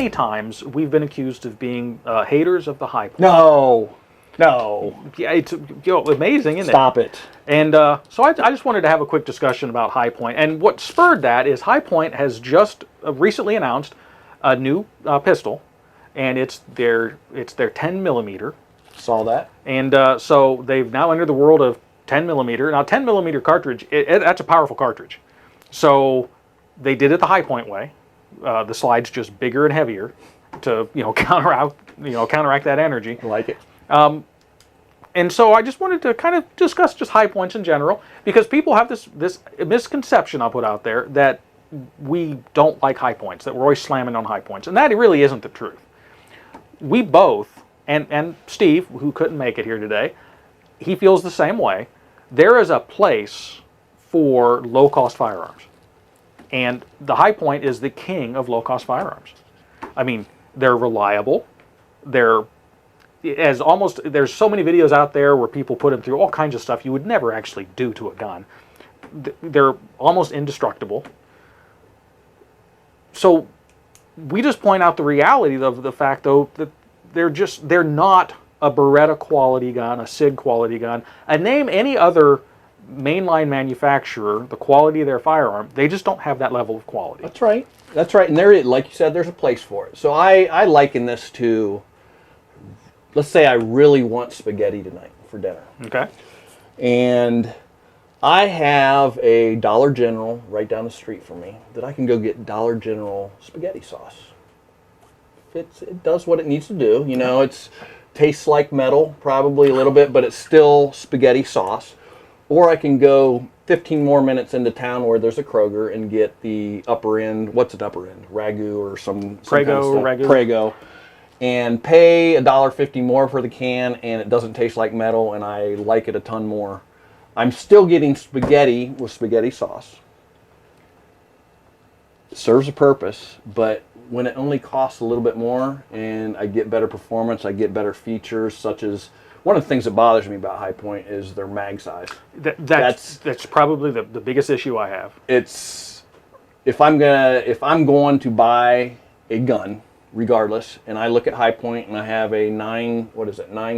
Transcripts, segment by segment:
many times we've been accused of being haters of the high point. No. Yeah, it's amazing, isn't it? Stop it. And so I just wanted to have a quick discussion about High Point. And what spurred that is High Point has just recently announced a new pistol, and it's their 10 millimeter. Saw that. And so they've now entered the world of 10 millimeter. Now 10 millimeter cartridge, that's a powerful cartridge. So they did it the High Point way. The slide's just bigger and heavier to counteract that energy. I like it. And so I just wanted to kind of discuss just high points in general, because people have this misconception I'll put out there that we don't like high points, that we're always slamming on high points, and that really isn't the truth. We both, and Steve, who couldn't make it here today, he feels the same way. There is a place for low-cost firearms, and the High Point is the king of low-cost firearms. I mean, they're reliable, there's so many videos out there where people put them through all kinds of stuff you would never actually do to a gun. They're almost indestructible. So we just point out the reality of the fact, though, that they're not a Beretta quality gun, a SIG quality gun. Name any other mainline manufacturer, the quality of their firearm, they just don't have that level of quality. That's right. That's right. And there, like you said, there's a place for it. So I liken this to, let's say I really want spaghetti tonight for dinner. Okay. And I have a Dollar General right down the street from me that I can go get Dollar General spaghetti sauce. It does what it needs to do. You know, it tastes like metal, probably a little bit, but it's still spaghetti sauce. Or I can go 15 more minutes into town where there's a Kroger and get the upper end. What's an upper end? Ragu or some Prego, kind of stuff. Ragu. Prego. And pay $1.50 more for the can, and it doesn't taste like metal, and I like it a ton more. I'm still getting spaghetti with spaghetti sauce. It serves a purpose, but when it only costs a little bit more, and I get better performance, I get better features, such as one of the things that bothers me about High Point is their mag size. That's probably the biggest issue I have. It's if I'm going to buy a gun, regardless, and I look at High Point and I have a 9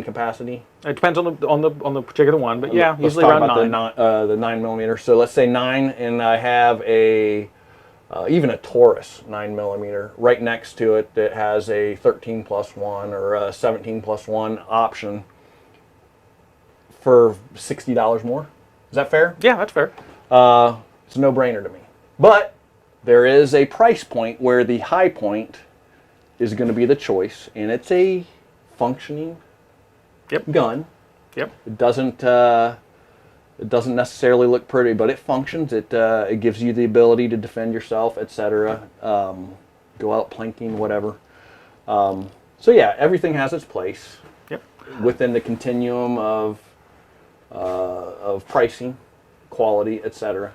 capacity. It depends on the particular one, but yeah, Let's usually talk around about 9. The 9 millimeter. So let's say 9, and I have even a Taurus 9 millimeter right next to it that has a 13+1 or a 17+1 option for $60 more. Is that fair? Yeah, that's fair. It's a no-brainer to me. But there is a price point where the High Point is going to be the choice, and it's a functioning gun. Yep. It doesn't necessarily look pretty, but it functions. It gives you the ability to defend yourself, etc. Go out planking, whatever. So yeah, everything has its place. Yep. Within the continuum of pricing, quality, etc.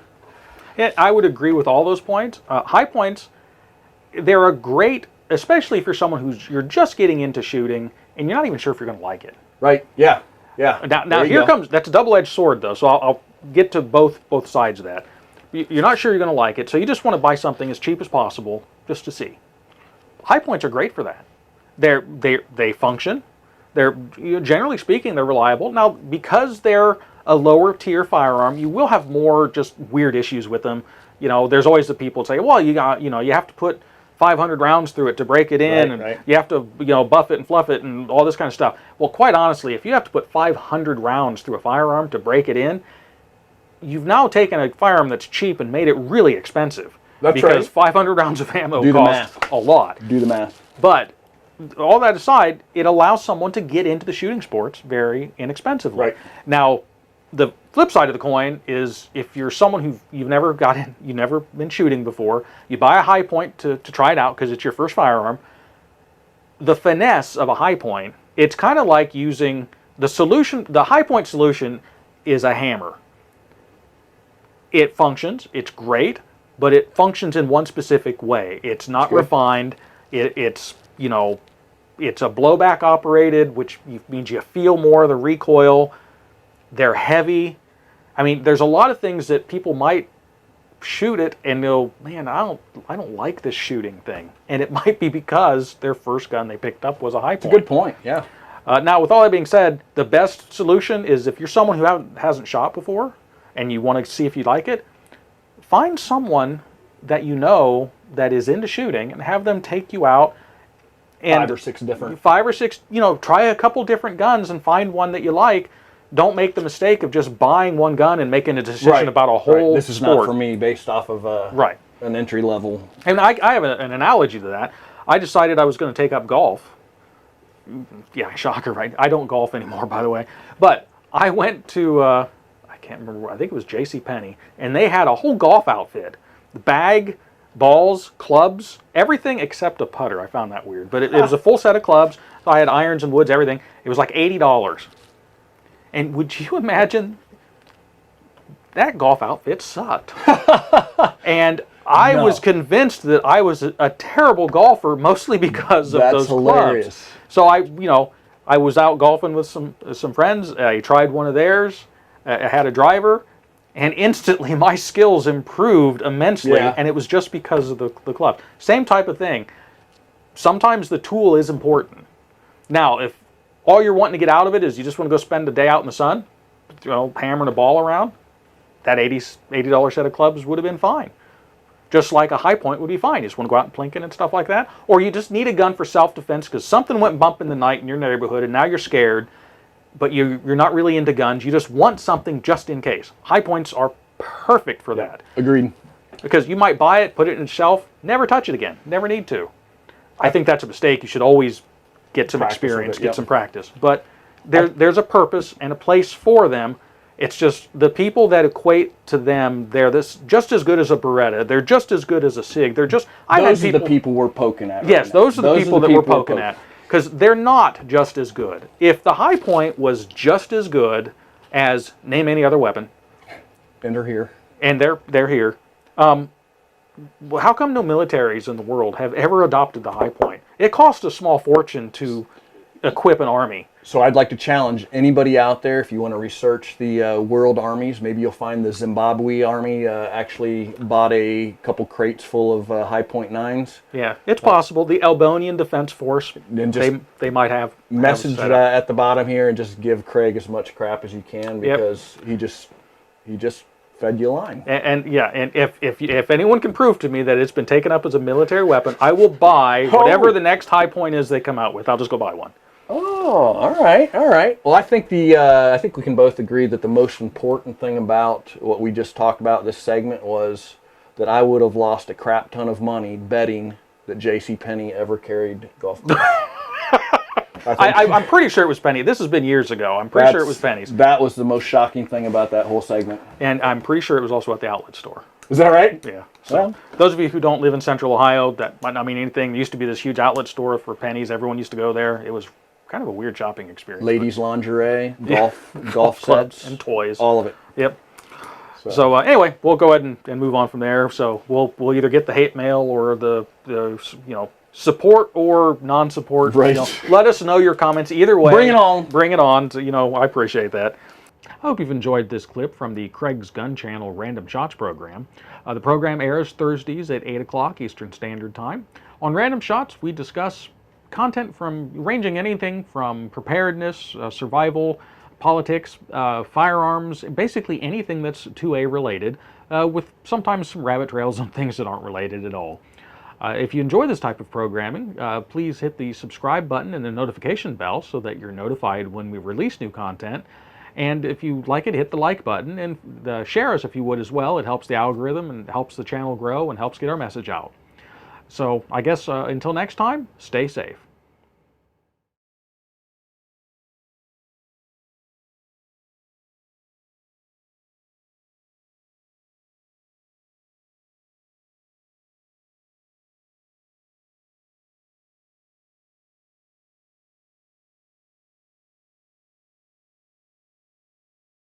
Yeah, I would agree with all those points. High Points, they're a great, especially if you're someone you're just getting into shooting and you're not even sure if you're going to like it. Right. Yeah. Yeah. Now here comes, that's a double-edged sword though, so I'll get to both sides of that. You're not sure you're going to like it, so you just want to buy something as cheap as possible just to see. High Points are great for that. They function. They're, generally speaking, they're reliable. Now, because they're a lower tier firearm, you will have more just weird issues with them. You know, there's always the people that say, well, you have to put 500 rounds through it to break it in, and you have to, buff it and fluff it and all this kind of stuff. Well, quite honestly, if you have to put 500 rounds through a firearm to break it in, you've now taken a firearm that's cheap and made it really expensive. That's right. Because 500 rounds of ammo costs a lot. Do the math. But all that aside, it allows someone to get into the shooting sports very inexpensively. Right. Now, the flip side of the coin is if you're someone you've never been shooting before, you buy a High Point to try it out because it's your first firearm. The finesse of a High Point, it's kind of like using the solution. The High Point solution is a hammer. It functions, it's great, but it functions in one specific way. It's not refined. It's a blowback operated, which means you feel more of the recoil. They're heavy. I mean, there's a lot of things that people might shoot it and go, man, I don't like this shooting thing. And it might be because their first gun they picked up was a high point. Good point, yeah. Now, with all that being said, the best solution is if you're someone who hasn't shot before and you want to see if you like it, find someone that you know that is into shooting and have them take you out. And 5 or 6 different. 5 or 6, try a couple different guns and find one that you like. Don't make the mistake of just buying one gun and making a decision about a whole This is sport. not for me based off of an entry level. And I have an analogy to that. I decided I was going to take up golf. Yeah, shocker, right? I don't golf anymore, by the way. But I went to, I can't remember, I think it was JCPenney, and they had a whole golf outfit. The bag, balls, clubs, everything except a putter. I found that weird. But it was a full set of clubs. So I had irons and woods, everything. It was like $80. And would you imagine that golf outfit sucked? And I was convinced that I was a terrible golfer, mostly because of those hilarious. clubs. So I was out golfing with some friends. I tried one of theirs. I had a driver, and instantly my skills improved immensely. Yeah. And it was just because of the club. Same type of thing. Sometimes the tool is important. Now, if all you're wanting to get out of it is you just want to go spend a day out in the sun, hammering a ball around, that $80 set of clubs would have been fine. Just like a high point would be fine. You just want to go out and plinking and stuff like that. Or you just need a gun for self-defense because something went bump in the night in your neighborhood and now you're scared, but you're not really into guns. You just want something just in case. High points are perfect for that. Agreed. Because you might buy it, put it in a shelf, never touch it again. Never need to. I think that's a mistake. You should always get some experience, get some practice. But there's a purpose and a place for them. It's just the people that equate to them, they're just as good as a Beretta. They're just as good as a SIG. They're just... Those are the people we're poking at. Yes, right those are the people that we're poking poking at. Because they're not just as good. If the high point was just as good as name any other weapon... And they're here. And they're here. Well, how come no militaries in the world have ever adopted the high point? It costs a small fortune to equip an army. So I'd like to challenge anybody out there, if you want to research the world armies, maybe you'll find the Zimbabwe army actually bought a couple crates full of high point 9s. Yeah, it's possible. The Albanian Defense Force, they might have... Message at the bottom here and just give Craig as much crap as you can because he just fed you a line. And if anyone can prove to me that it's been taken up as a military weapon, I will buy whatever the next high point is they come out with. I'll just go buy one. Oh, all right. Well, I think I think we can both agree that the most important thing about what we just talked about this segment was that I would have lost a crap ton of money betting that JCPenney ever carried golf clubs. I'm pretty sure it was penny. This has been years ago. I'm pretty sure it was pennies. That was the most shocking thing about that whole segment. And I'm pretty sure it was also at the outlet store. Is that right? Yeah. So those of you who don't live in Central Ohio, that might not mean anything. There used to be this huge outlet store for pennies. Everyone used to go there. It was kind of a weird shopping experience. Ladies' lingerie, golf sets, and toys. All of it. Yep. So anyway, we'll go ahead and move on from there. So we'll either get the hate mail or the support or non-support. Right. Let us know your comments either way. Bring it on. Bring it on. I appreciate that. I hope you've enjoyed this clip from the Craig's Gun Channel Random Shots program. The program airs Thursdays at 8 o'clock Eastern Standard Time. On Random Shots, we discuss content ranging anything from preparedness, survival, politics, firearms, basically anything that's 2A related, with sometimes some rabbit trails and things that aren't related at all. If you enjoy this type of programming, please hit the subscribe button and the notification bell so that you're notified when we release new content. And if you like it, hit the like button and share us if you would as well. It helps the algorithm and helps the channel grow and helps get our message out. So I guess until next time, stay safe.